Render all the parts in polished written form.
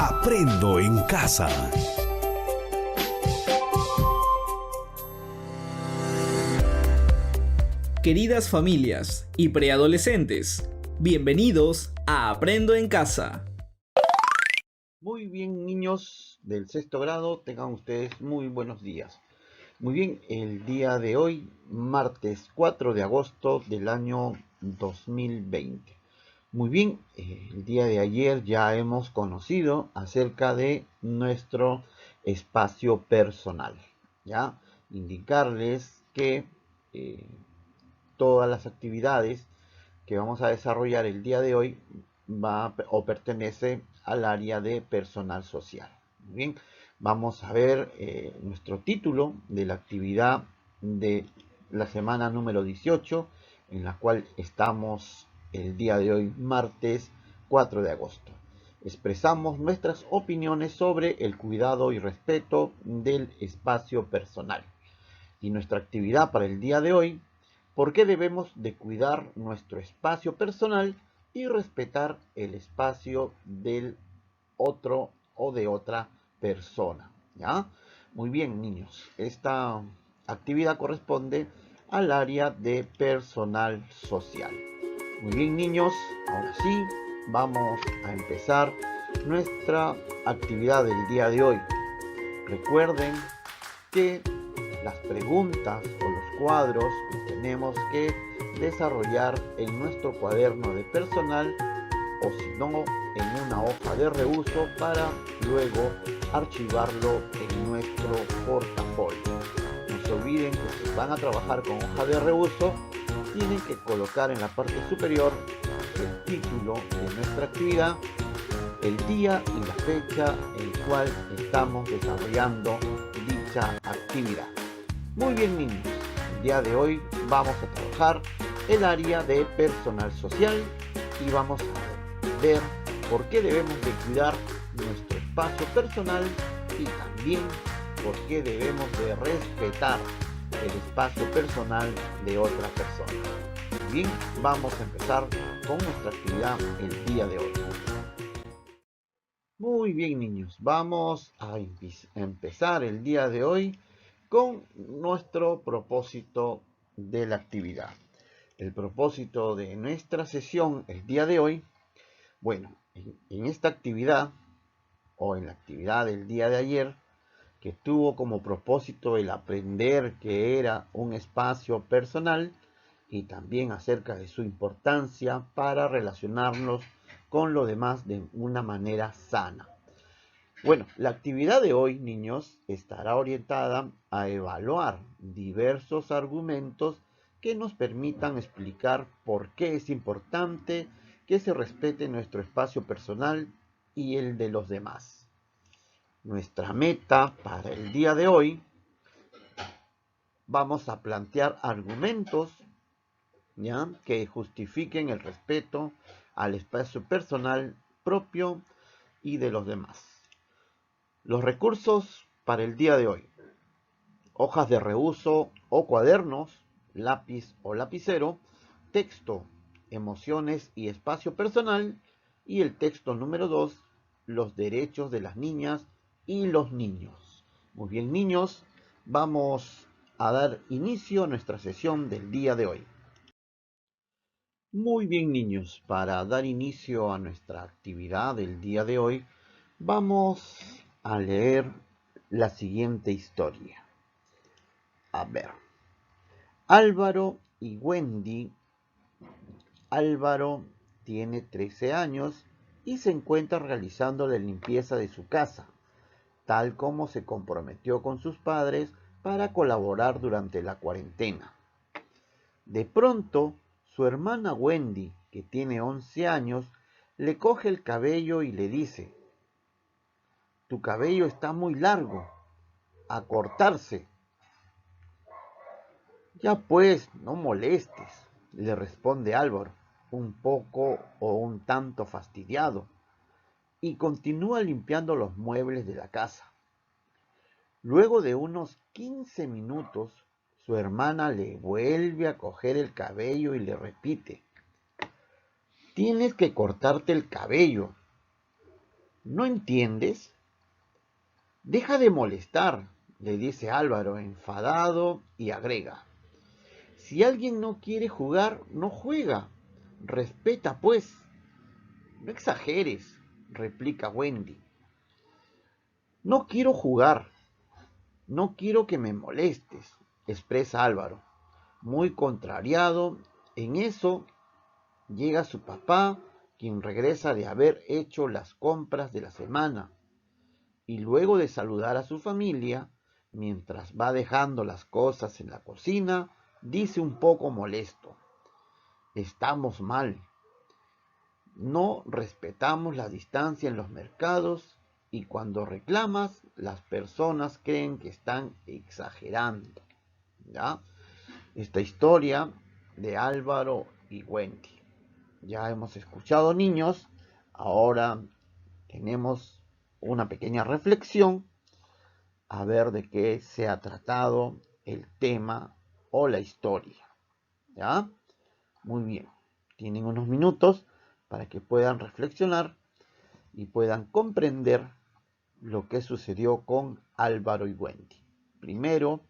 Aprendo en casa. Queridas familias y preadolescentes, bienvenidos a Aprendo en Casa. Muy bien, niños del sexto grado, tengan ustedes muy buenos días. Muy bien, el día de hoy, martes 4 de agosto del año 2020. Muy bien, el día de ayer ya hemos conocido acerca de nuestro espacio personal. Ya, indicarles que todas las actividades que vamos a desarrollar el día de hoy pertenece al área de personal social. Muy bien, vamos a ver nuestro título de la actividad de la semana número 18, en la cual estamos el día de hoy, martes 4 de agosto. Expresamos nuestras opiniones sobre el cuidado y respeto del espacio personal. Y nuestra actividad para el día de hoy: ¿por qué debemos de cuidar nuestro espacio personal y respetar el espacio del otro o de otra persona? ¿Ya? Muy bien, niños. Esta actividad corresponde al área de personal social. Muy bien, niños. Ahora sí, vamos a empezar nuestra actividad del día de hoy. Recuerden que las preguntas o los cuadros los tenemos que desarrollar en nuestro cuaderno de personal, o si no, en una hoja de reuso, para luego archivarlo en nuestro portafolio. No se olviden que si van a trabajar con hoja de reuso, tienen que colocar en la parte superior el título de nuestra actividad, el día y la fecha en el cual estamos desarrollando dicha actividad. Muy bien, niños, el día de hoy vamos a trabajar el área de personal social y vamos a ver por qué debemos de cuidar nuestro espacio personal y también por qué debemos de respetar el espacio personal de otra persona. Bien, vamos a empezar con nuestra actividad el día de hoy. Muy bien, niños, vamos a empezar el día de hoy con nuestro propósito de la actividad. El propósito de nuestra sesión el día de hoy, bueno, en esta actividad o en la actividad del día de ayer, que tuvo como propósito el aprender qué era un espacio personal y también acerca de su importancia para relacionarnos con los demás de una manera sana. Bueno, la actividad de hoy, niños, estará orientada a evaluar diversos argumentos que nos permitan explicar por qué es importante que se respete nuestro espacio personal y el de los demás. Nuestra meta para el día de hoy: vamos a plantear argumentos, ¿ya?, que justifiquen el respeto al espacio personal propio y de los demás. Los recursos para el día de hoy: hojas de reuso o cuadernos, lápiz o lapicero, texto, emociones y espacio personal, y el texto número 2, los derechos de las niñas y los niños. Muy bien, niños, vamos a dar inicio a nuestra sesión del día de hoy. Muy bien, niños, para dar inicio a nuestra actividad del día de hoy, vamos a leer la siguiente historia. A ver. Álvaro y Wendy. Álvaro tiene 13 años y se encuentra realizando la limpieza de su casa, tal como se comprometió con sus padres para colaborar durante la cuarentena. De pronto, su hermana Wendy, que tiene 11 años, le coge el cabello y le dice: «Tu cabello está muy largo, a cortarse». «Ya pues, no molestes», le responde Álvaro, un poco o un tanto fastidiado, y continúa limpiando los muebles de la casa. Luego de unos 15 minutos, su hermana le vuelve a coger el cabello y le repite: «Tienes que cortarte el cabello». ¿No entiendes? Deja de molestar, le dice Álvaro, enfadado, y agrega: si alguien no quiere jugar, no juega. Respeta, pues. No exageres, replica Wendy. No quiero jugar, no quiero que me molestes, expresa Álvaro, muy contrariado. En eso llega su papá, quien regresa de haber hecho las compras de la semana, y luego de saludar a su familia, mientras va dejando las cosas en la cocina, dice un poco molesto: estamos mal. No respetamos la distancia en los mercados y cuando reclamas, las personas creen que están exagerando. ¿Ya? Esta historia de Álvaro y Wendy. Ya hemos escuchado, niños, ahora tenemos una pequeña reflexión a ver de qué se ha tratado el tema o la historia. ¿Ya? Muy bien. Tienen unos minutos para que puedan reflexionar y puedan comprender lo que sucedió con Álvaro y Wendy. Primero,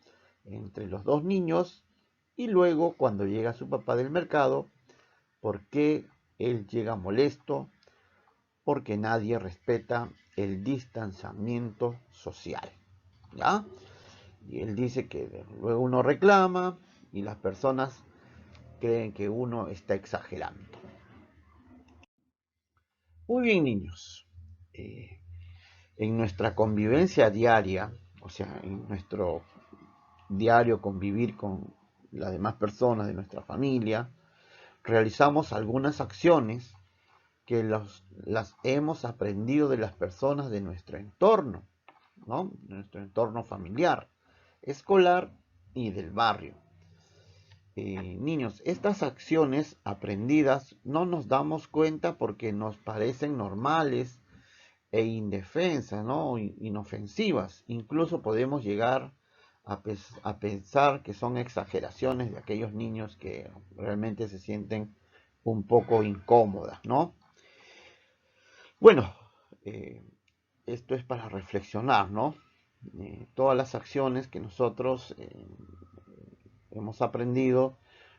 entre los dos niños, y luego, cuando llega su papá del mercado, por qué él llega molesto, porque nadie respeta el distanciamiento social. ¿Ya? Y él dice que luego uno reclama y las personas creen que uno está exagerando. Muy bien, niños. Eh, en nuestra convivencia diaria, o sea, en nuestro diario convivir con las demás personas de nuestra familia, realizamos algunas acciones que las hemos aprendido de las personas de nuestro entorno, ¿no? De nuestro entorno familiar, escolar y del barrio. Niños, estas acciones aprendidas no nos damos cuenta porque nos parecen normales e indefensas, ¿no? Inofensivas. Incluso podemos llegar a pensar que son exageraciones de aquellos niños que realmente se sienten un poco incómodas, ¿no? Bueno, eh, esto es para reflexionar, ¿no? Todas las acciones que nosotros hemos aprendido,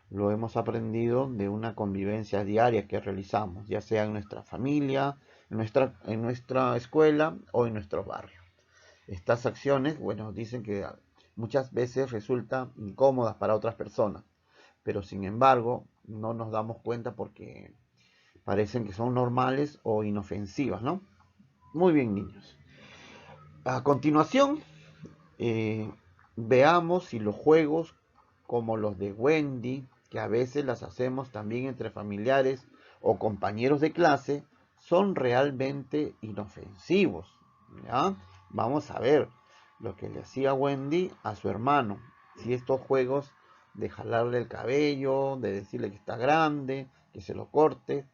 lo hemos aprendido de una convivencia diaria que realizamos, ya sea en nuestra familia, en nuestra escuela o en nuestro barrio. Estas acciones, bueno, dicen que muchas veces resultan incómodas para otras personas, pero sin embargo no nos damos cuenta porque parecen que son normales o inofensivas, ¿no? Muy bien, niños. A continuación, eh, veamos si los juegos como los de Wendy, que a veces las hacemos también entre familiares o compañeros de clase, son realmente inofensivos. ¿Ya? Vamos a ver lo que le hacía Wendy a su hermano. Si estos juegos de jalarle el cabello, de decirle que está grande, que se lo corte,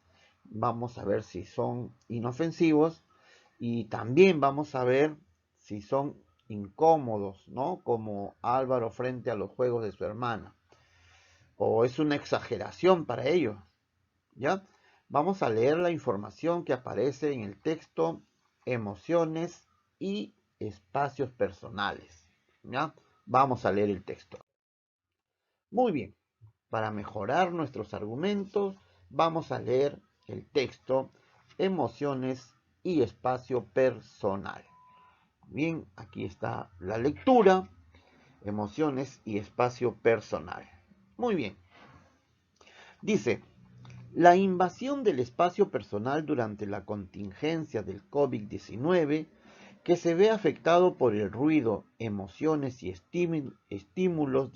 vamos a ver si son inofensivos y también vamos a ver si son incómodos, ¿no? Como Álvaro frente a los juegos de su hermana. O es una exageración para ellos, ¿ya? Vamos a leer la información que aparece en el texto, emociones y espacios personales, ¿ya? Vamos a leer el texto. Muy bien, para mejorar nuestros argumentos, vamos a leer el texto, emociones y espacio personal. Bien, aquí está la lectura, emociones y espacio personal. Muy bien. Dice, la invasión del espacio personal durante la contingencia del COVID-19, que se ve afectado por el ruido, emociones y estímulos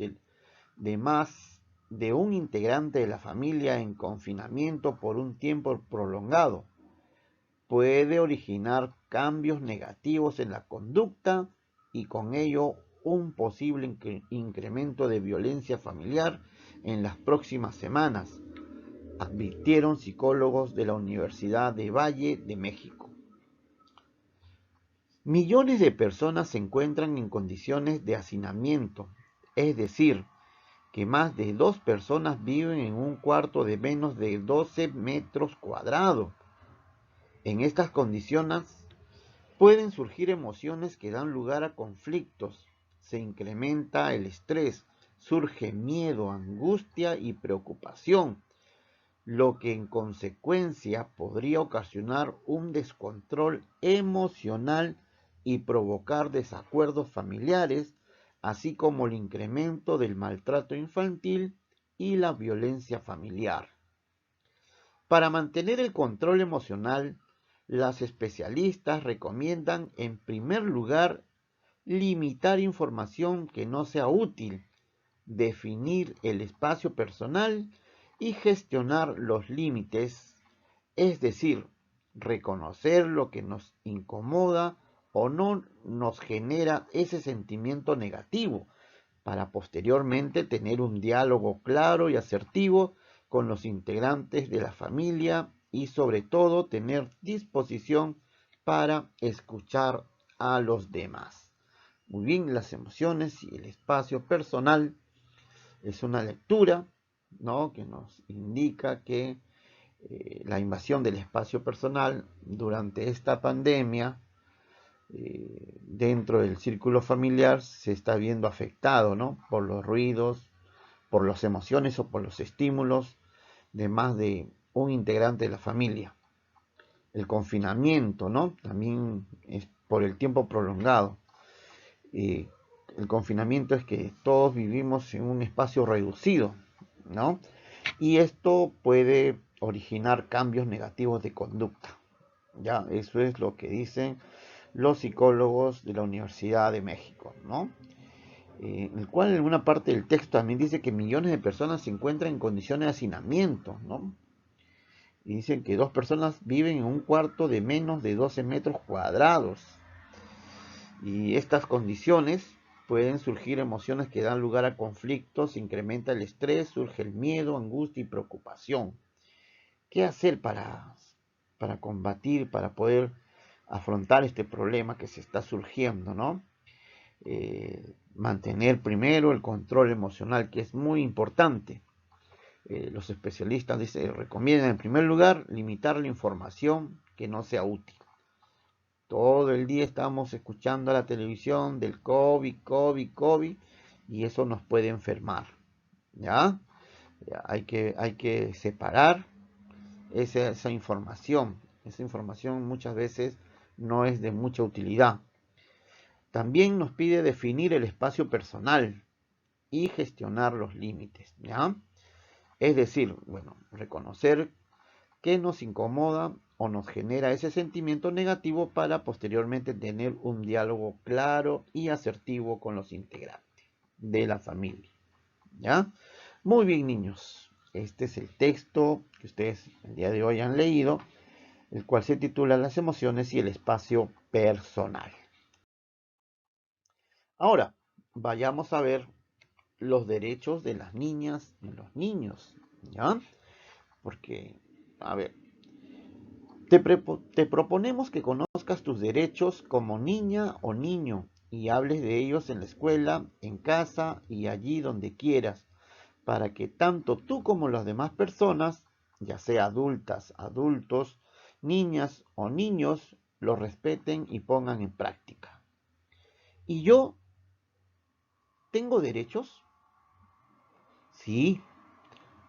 de más de un integrante de la familia en confinamiento por un tiempo prolongado, puede originar cambios negativos en la conducta y con ello un posible incremento de violencia familiar en las próximas semanas, advirtieron psicólogos de la Universidad de Valle de México. Millones de personas se encuentran en condiciones de hacinamiento, es decir, que más de 2 personas viven en un cuarto de menos de 12 metros cuadrados. En estas condiciones, Pueden surgir emociones que dan lugar a conflictos, se incrementa el estrés, surge miedo, angustia y preocupación, lo que en consecuencia podría ocasionar un descontrol emocional y provocar desacuerdos familiares, así como el incremento del maltrato infantil y la violencia familiar. Para mantener el control emocional, las especialistas recomiendan, en primer lugar, limitar información que no sea útil, definir el espacio personal y gestionar los límites, es decir, reconocer lo que nos incomoda o no nos genera ese sentimiento negativo, para posteriormente tener un diálogo claro y asertivo con los integrantes de la familia y sobre todo tener disposición para escuchar a los demás. Muy bien, las emociones y el espacio personal es una lectura, ¿no?, que nos indica que la invasión del espacio personal durante esta pandemia dentro del círculo familiar se está viendo afectado, ¿no?, por los ruidos, por las emociones o por los estímulos de más de un integrante de la familia. El confinamiento, ¿no?, también es por el tiempo prolongado. El confinamiento es que todos vivimos en un espacio reducido, ¿no? Y esto puede originar cambios negativos de conducta. Ya, eso es lo que dicen los psicólogos de la Universidad de México, ¿no? El cual en una parte del texto también dice que millones de personas se encuentran en condiciones de hacinamiento, ¿no? Y dicen que 2 personas viven en un cuarto de menos de 12 metros cuadrados. Y estas condiciones pueden surgir emociones que dan lugar a conflictos, se incrementa el estrés, surge el miedo, angustia y preocupación. ¿Qué hacer para combatir, para poder afrontar este problema que se está surgiendo, ¿no? Mantener primero el control emocional, que es muy importante. Los especialistas recomiendan en primer lugar limitar la información que no sea útil. Todo el día estamos escuchando a la televisión del COVID, y eso nos puede enfermar, ¿ya? Hay que separar esa información. Esa información muchas veces no es de mucha utilidad. También nos pide definir el espacio personal y gestionar los límites, ¿ya? Es decir, bueno, reconocer qué nos incomoda o nos genera ese sentimiento negativo para posteriormente tener un diálogo claro y asertivo con los integrantes de la familia, ¿ya? Muy bien, niños. Este es el texto que ustedes el día de hoy han leído, el cual se titula Las emociones y el espacio personal. Ahora, vayamos a ver los derechos de las niñas y los niños, ¿ya? Porque, a ver, te proponemos que conozcas tus derechos como niña o niño y hables de ellos en la escuela, en casa y allí donde quieras, para que tanto tú como las demás personas, ya sea adultas, adultos, niñas o niños, los respeten y pongan en práctica. ¿Y yo tengo derechos? Sí,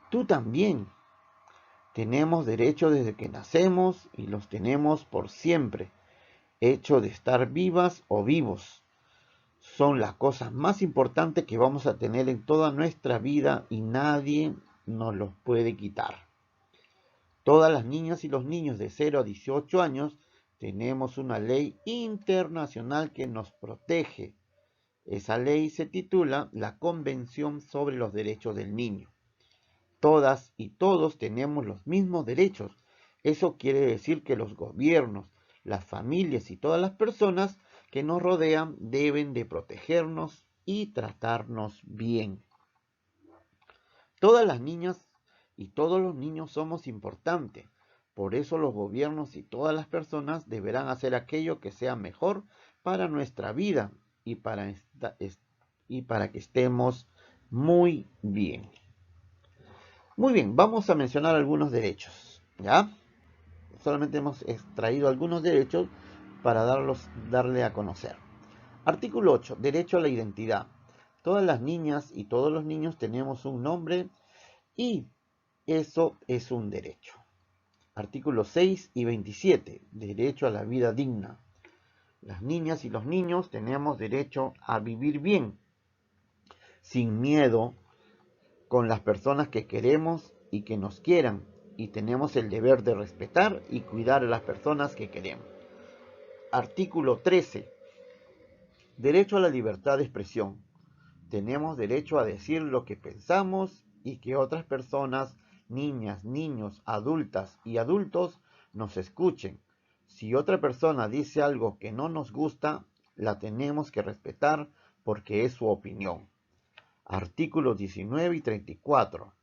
tú también. Tenemos derechos desde que nacemos y los tenemos por siempre, hecho de estar vivas o vivos. Son las cosas más importantes que vamos a tener en toda nuestra vida y nadie nos los puede quitar. Todas las niñas y los niños de 0 a 18 años tenemos una ley internacional que nos protege. Esa ley se titula la Convención sobre los Derechos del Niño. Todas y todos tenemos los mismos derechos. Eso quiere decir que los gobiernos, las familias y todas las personas que nos rodean deben de protegernos y tratarnos bien. Todas las niñas y todos los niños somos importantes. Por eso los gobiernos y todas las personas deberán hacer aquello que sea mejor para nuestra vida y para que estemos muy bien. Muy bien, vamos a mencionar algunos derechos, ¿ya? Solamente hemos extraído algunos derechos para darle a conocer. Artículo 8. Derecho a la identidad. Todas las niñas y todos los niños tenemos un nombre y eso es un derecho. Artículos 6 y 27. Derecho a la vida digna. Las niñas y los niños tenemos derecho a vivir bien, sin miedo, con las personas que queremos y que nos quieran, y tenemos el deber de respetar y cuidar a las personas que queremos. Artículo 13. Derecho a la libertad de expresión. Tenemos derecho a decir lo que pensamos y que otras personas, niñas, niños, adultas y adultos, nos escuchen. Si otra persona dice algo que no nos gusta, la tenemos que respetar porque es su opinión. Artículos 19 y 34.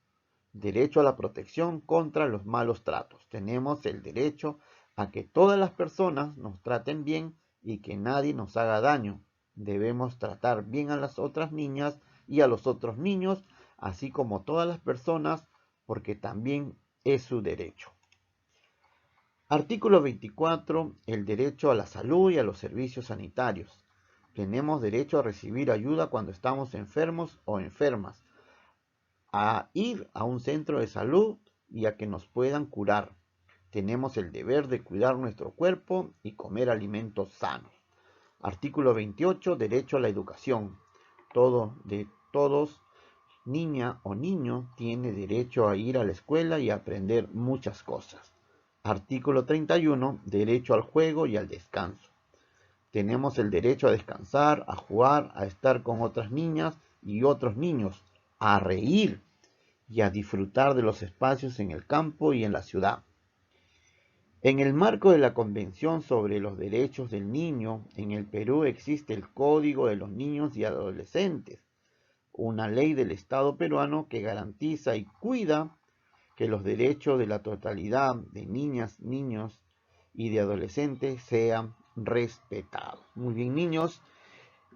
Derecho a la protección contra los malos tratos. Tenemos el derecho a que todas las personas nos traten bien y que nadie nos haga daño. Debemos tratar bien a las otras niñas y a los otros niños, así como todas las personas, porque también es su derecho. Artículo 24. El derecho a la salud y a los servicios sanitarios. Tenemos derecho a recibir ayuda cuando estamos enfermos o enfermas, a ir a un centro de salud y a que nos puedan curar. Tenemos el deber de cuidar nuestro cuerpo y comer alimentos sanos. Artículo 28. Derecho a la educación. Todos, niña o niño, tiene derecho a ir a la escuela y a aprender muchas cosas. Artículo 31. Derecho al juego y al descanso. Tenemos el derecho a descansar, a jugar, a estar con otras niñas y otros niños, a reír y a disfrutar de los espacios en el campo y en la ciudad. En el marco de la Convención sobre los Derechos del Niño, en el Perú existe el Código de los Niños y Adolescentes, una ley del Estado peruano que garantiza y cuida que los derechos de la totalidad de niñas, niños y de adolescentes sean respetados. Muy bien, niños,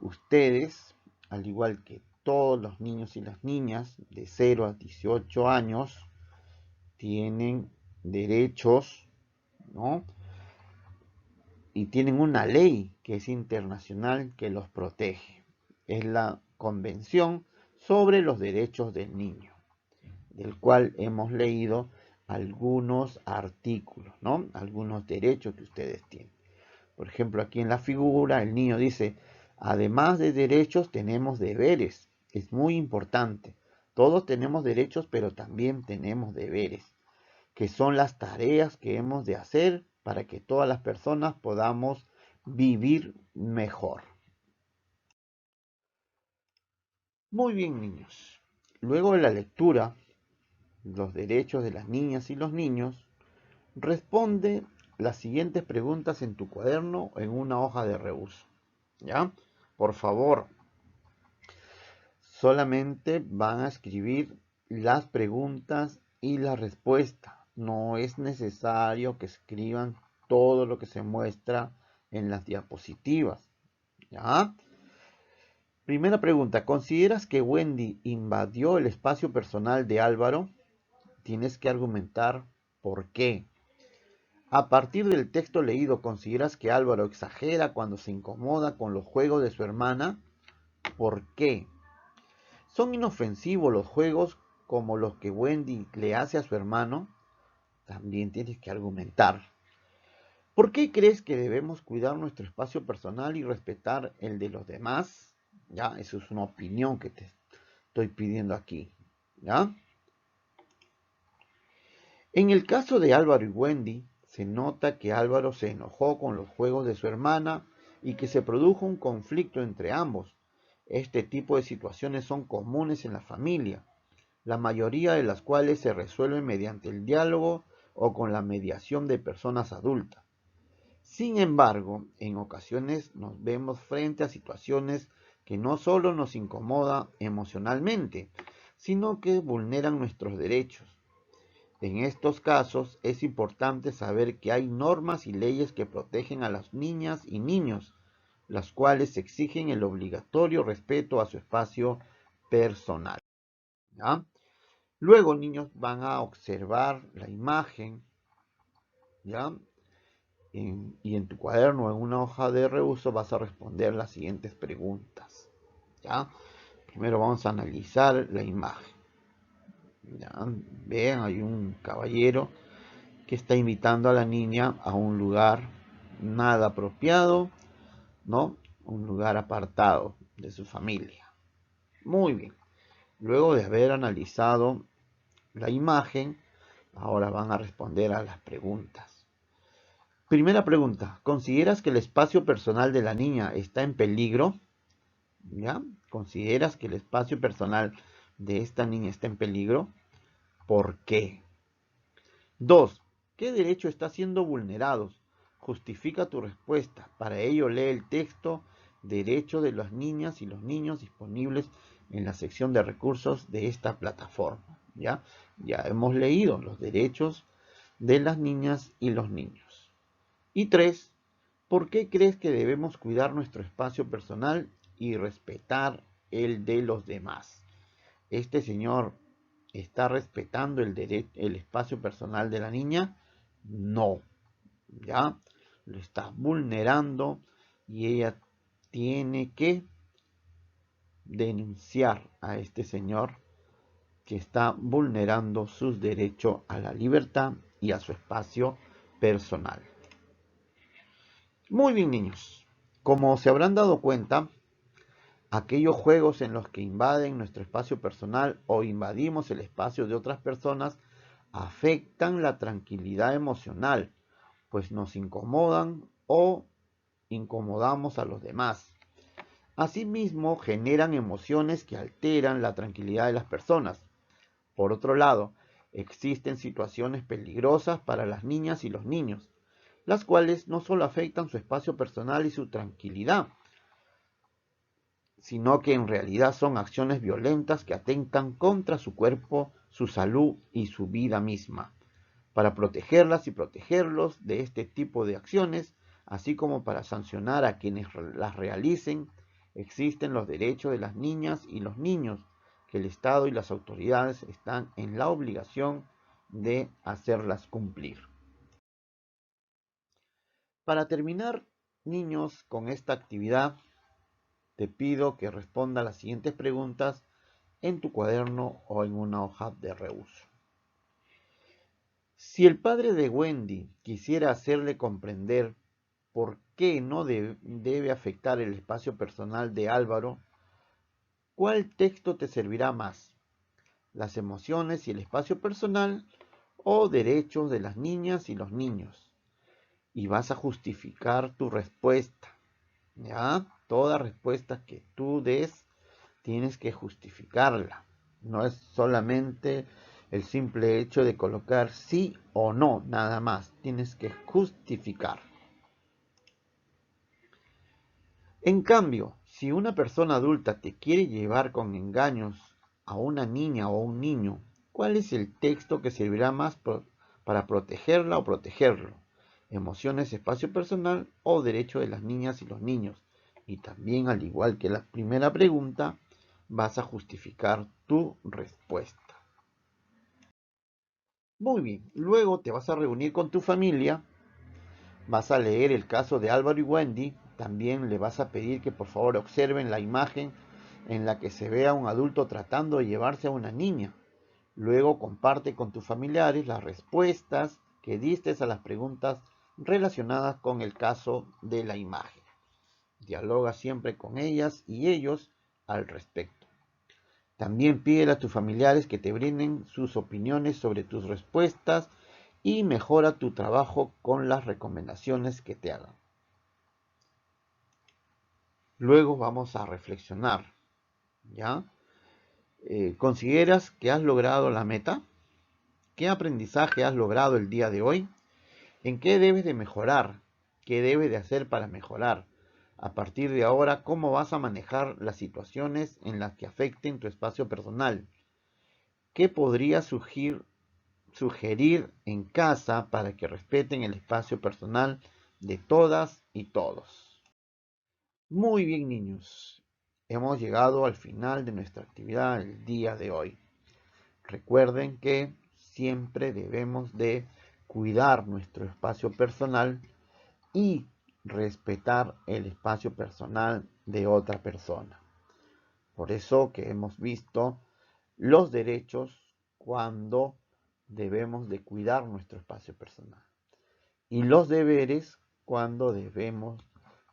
ustedes, al igual que todos los niños y las niñas de 0 a 18 años, tienen derechos, ¿no? Y tienen una ley que es internacional que los protege. Es la Convención sobre los Derechos del Niño, del cual hemos leído algunos artículos, ¿no? Algunos derechos que ustedes tienen. Por ejemplo, aquí en la figura el niño dice, además de derechos tenemos deberes. Es muy importante. Todos tenemos derechos, pero también tenemos deberes, que son las tareas que hemos de hacer para que todas las personas podamos vivir mejor. Muy bien, niños. Luego de la lectura, los derechos de las niñas y los niños, responde las siguientes preguntas en tu cuaderno o en una hoja de reuso. ¿Ya? Por favor, solamente van a escribir las preguntas y la respuesta. No es necesario que escriban todo lo que se muestra en las diapositivas. ¿Ya? Primera pregunta, ¿consideras que Wendy invadió el espacio personal de Álvaro? Tienes que argumentar por qué. A partir del texto leído, ¿consideras que Álvaro exagera cuando se incomoda con los juegos de su hermana? ¿Por qué? ¿Son inofensivos los juegos como los que Wendy le hace a su hermano? También tienes que argumentar. ¿Por qué crees que debemos cuidar nuestro espacio personal y respetar el de los demás? Ya, eso es una opinión que te estoy pidiendo aquí. ¿Ya? En el caso de Álvaro y Wendy, se nota que Álvaro se enojó con los juegos de su hermana y que se produjo un conflicto entre ambos. Este tipo de situaciones son comunes en la familia, la mayoría de las cuales se resuelven mediante el diálogo o con la mediación de personas adultas. Sin embargo, en ocasiones nos vemos frente a situaciones que no solo nos incomodan emocionalmente, sino que vulneran nuestros derechos. En estos casos es importante saber que hay normas y leyes que protegen a las niñas y niños, las cuales exigen el obligatorio respeto a su espacio personal. ¿Ya? Luego, niños, van a observar la imagen, ¿ya? y en tu cuaderno o en una hoja de reuso vas a responder las siguientes preguntas. ¿Ya? Primero vamos a analizar la imagen. ¿Ya? Vean, hay un caballero que está invitando a la niña a un lugar nada apropiado, ¿no? Un lugar apartado de su familia. Muy bien. Luego de haber analizado la imagen, ahora van a responder a las preguntas. Primera pregunta, ¿consideras que el espacio personal de la niña está en peligro? ¿Ya? ¿Consideras que el espacio personal de esta niña está en peligro? ¿Por qué? 2. ¿Qué derecho está siendo vulnerado? Justifica tu respuesta. Para ello lee el texto Derecho de las niñas y los niños disponibles en la sección de recursos de esta plataforma. ¿Ya? Ya hemos leído los derechos de las niñas y los niños. Y 3. ¿Por qué crees que debemos cuidar nuestro espacio personal y respetar el de los demás? Este señor está respetando el espacio personal de la niña. No, ya lo está vulnerando y ella tiene que denunciar a este señor que está vulnerando sus derechos a la libertad y a su espacio personal. Muy bien, niños, como se habrán dado cuenta, aquellos juegos en los que invaden nuestro espacio personal o invadimos el espacio de otras personas afectan la tranquilidad emocional, pues nos incomodan o incomodamos a los demás. Asimismo, generan emociones que alteran la tranquilidad de las personas. Por otro lado, existen situaciones peligrosas para las niñas y los niños, las cuales no solo afectan su espacio personal y su tranquilidad, sino que en realidad son acciones violentas que atentan contra su cuerpo, su salud y su vida misma. Para protegerlas y protegerlos de este tipo de acciones, así como para sancionar a quienes las realicen, existen los derechos de las niñas y los niños, que el Estado y las autoridades están en la obligación de hacerlas cumplir. Para terminar, niños, con esta actividad, te pido que responda las siguientes preguntas en tu cuaderno o en una hoja de reuso. Si el padre de Wendy quisiera hacerle comprender por qué no debe afectar el espacio personal de Álvaro, ¿cuál texto te servirá más? ¿Las emociones y el espacio personal o derechos de las niñas y los niños? Y vas a justificar tu respuesta. ¿Ya? Toda respuesta que tú des tienes que justificarla. No es solamente el simple hecho de colocar sí o no, nada más. Tienes que justificar. En cambio, si una persona adulta te quiere llevar con engaños a una niña o un niño, ¿cuál es el texto que servirá más para protegerla o protegerlo? Emociones, espacio personal o derecho de las niñas y los niños. Y también, al igual que la primera pregunta, vas a justificar tu respuesta. Muy bien, luego te vas a reunir con tu familia, vas a leer el caso de Álvaro y Wendy, también le vas a pedir que por favor observen la imagen en la que se ve a un adulto tratando de llevarse a una niña. Luego comparte con tus familiares las respuestas que diste a las preguntas relacionadas con el caso de la imagen. Dialoga siempre con ellas y ellos al respecto. También pídele a tus familiares que te brinden sus opiniones sobre tus respuestas y mejora tu trabajo con las recomendaciones que te hagan. Luego vamos a reflexionar, ¿ya? ¿Consideras que has logrado la meta? ¿Qué aprendizaje has logrado el día de hoy? ¿En qué debes de mejorar? ¿Qué debes de hacer para mejorar? A partir de ahora, ¿cómo vas a manejar las situaciones en las que afecten tu espacio personal? ¿Qué podrías sugerir en casa para que respeten el espacio personal de todas y todos? Muy bien, niños. Hemos llegado al final de nuestra actividad el día de hoy. Recuerden que siempre debemos de cuidar nuestro espacio personal y respetar el espacio personal de otra persona. Por eso que hemos visto los derechos cuando debemos de cuidar nuestro espacio personal y los deberes cuando debemos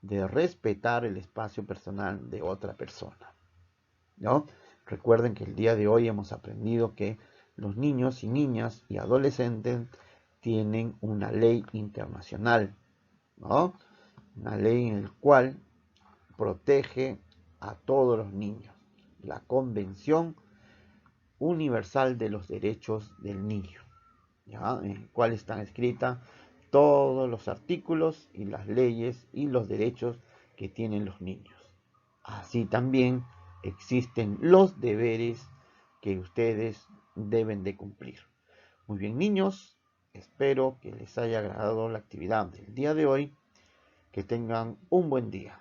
de respetar el espacio personal de otra persona, ¿no? Recuerden que el día de hoy hemos aprendido que los niños y niñas y adolescentes tienen una ley internacional, ¿no? Una ley en la cual protege a todos los niños, la Convención Universal de los Derechos del Niño, ¿ya? En el cual están escritas todos los artículos y las leyes y los derechos que tienen los niños. Así también existen los deberes que ustedes deben de cumplir. Muy bien, niños, espero que les haya agradado la actividad del día de hoy. Que tengan un buen día.